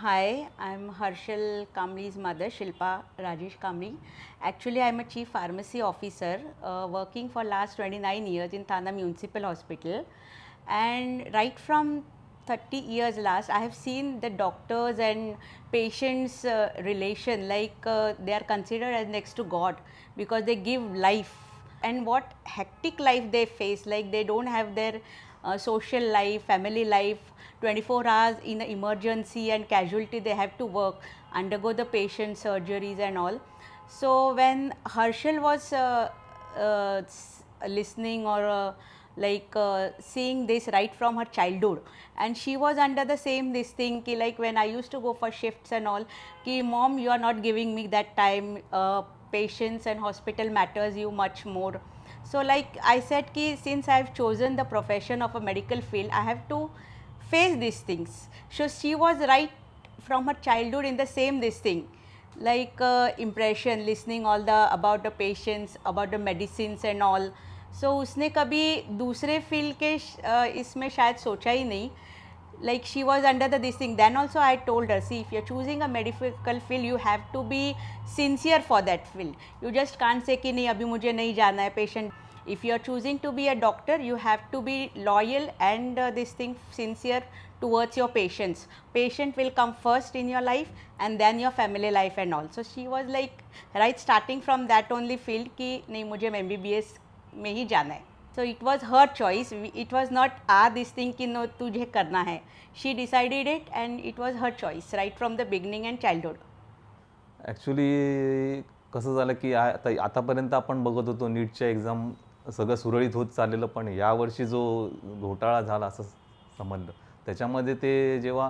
Hi, I'm Harshal Kamli's mother, Shilpa Rajesh Kamli. Actually, I'm a chief pharmacy officer working for last 29 years in Thana Municipal Hospital. And right from 30 years last, I have seen the doctors and patients relation like they are considered as next to God because they give life. And what hectic life they face, like they don't have their social life, family life, 24 hours in an emergency and casualty they have to work, undergo the patient surgeries and all. So when Harshal was listening or seeing this right from her childhood, and she was under the same this thing ki like when I used to go for shifts and all ki mom you are not giving me that time, patients and hospital matters you much more. So like I said ki since I have chosen the profession of a medical field, I have to face these things. So she was right from her childhood in the same this thing, like impression, listening all the about the patients, about the medicines and all. So उसने कभी दूसरे field के इसमें शायद सोचा ही नहीं. Like she was under the this thing. Then also I told her, see, if you're choosing a medical field, you have to be sincere for that field. You just can't say कि नहीं अभी मुझे नहीं जाना है patient. If you are choosing to be a doctor, you have to be loyal and this thing sincere towards your patients. Patient will come first in your life and then your family life and all. So she was like right starting from that only field कि नहीं मुझे MBBS में ही जाना है. So it was her choice. It was not this thing कि no तुझे करना है. She decided it and it was her choice right from the beginning and childhood. Actually कसं झालं की आतापर्यंत आपण बघत होतो नीटच्या एक्झाम सगळं सुरळीत होत चाललेलं, पण यावर्षी जो घोटाळा झाला असं समजलं. त्याच्यामध्ये ते जेव्हा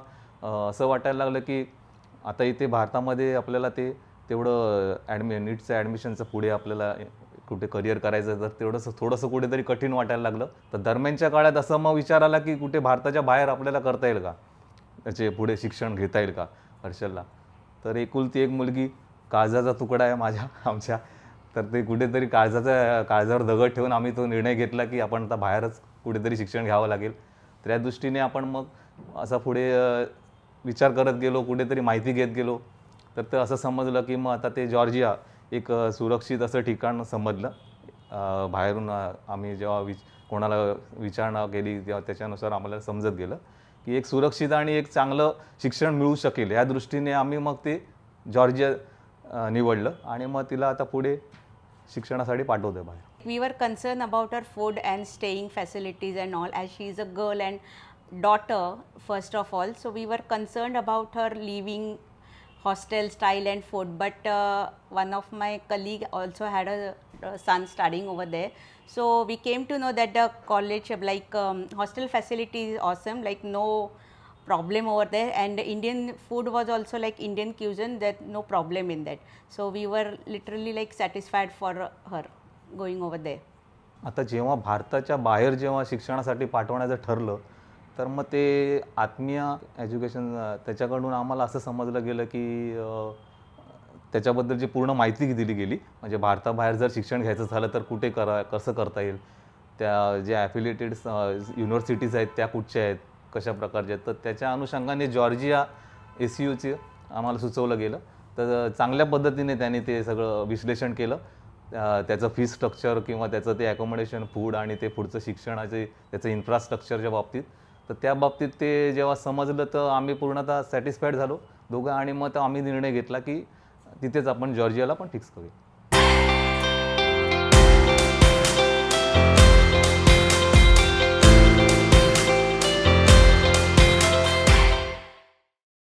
असं वाटायला लागलं की आता इथे भारतामध्ये आपल्याला ते तेवढं नीटचं ॲडमिशनचं पुढे आपल्याला कुठे करिअर करायचं तर थोडंसं कुठेतरी कठीण वाटायला लागलं. तर दरम्यानच्या काळात असं मग विचार आला की कुठे भारताच्या बाहेर आपल्याला करता येईल का, त्याचे पुढे शिक्षण घेता येईल का हर्षलला. तर एकुलती एक मुलगी, काळजाचा तुकडा आहे आमच्या, तर ते कुठेतरी काळजावर दगड ठेवून आम्ही तो निर्णय घेतला की आपण आता बाहेरच कुठेतरी शिक्षण घ्यावं लागेल. तर या दृष्टीने आपण मग असा पुढे विचार करत गेलो, कुठेतरी माहिती घेत गेलो. तर ते असं समजलं की मग आता ते जॉर्जिया एक सुरक्षित असं ठिकाण समजलं. बाहेरून आम्ही जेव्हा कोणाला विचारणा केली तेव्हा त्याच्यानुसार आम्हाला समजत गेलं की एक सुरक्षित आणि एक चांगलं शिक्षण मिळू शकेल. या दृष्टीने आम्ही मग ते जॉर्जिया निवडलं आणि मग तिला आता पुढे शिक्षणासाठी पाठवतोय बाहेर. We were concerned about her food and staying facilities and all, as she is a girl and daughter first of all. So we were concerned about her leaving hostel style and food, but one of my colleague also had a son studying over there. So we came to know that the college hostel facility is awesome, like no problem over there, and Indian food was also like Indian cuisine, that no problem in that. So we were literally like satisfied for her going over there. आता जेव्हा भारताच्या बाहेर जेव्हा शिक्षणासाठी पाठवण्याचं ठरलं तर मग ते आत्मीय एज्युकेशन त्याच्याकडून आम्हाला असं समजलं गेलं की त्याच्याबद्दलची पूर्ण माहिती दिली गेली. म्हणजे भारताबाहेर जर शिक्षण घ्यायचं झालं तर कुठे कसं करता येईल, त्या जे ॲफिलिएटेड युनिव्हर्सिटीज आहेत त्या कुठच्या आहेत, कशा प्रकारच्या आहेत. तर त्याच्या अनुषंगाने जॉर्जिया SUचे आम्हाला सुचवलं गेलं. तर चांगल्या पद्धतीने त्यांनी ते सगळं विश्लेषण केलं, त्याचं फी स्ट्रक्चर किंवा त्याचं ते ॲकोमोडेशन, फूड आणि ते पुढचं शिक्षणाचे त्याचं इन्फ्रास्ट्रक्चरच्या बाबतीत. तर त्या बाबतीत ते जेव्हा समजलं तर आम्ही पूर्णतः सॅटिस्फाईड झालो दोघं, आणि मग आम्ही निर्णय घेतला की तिथेच आपण जॉर्जियाला पण फिक्स करूया.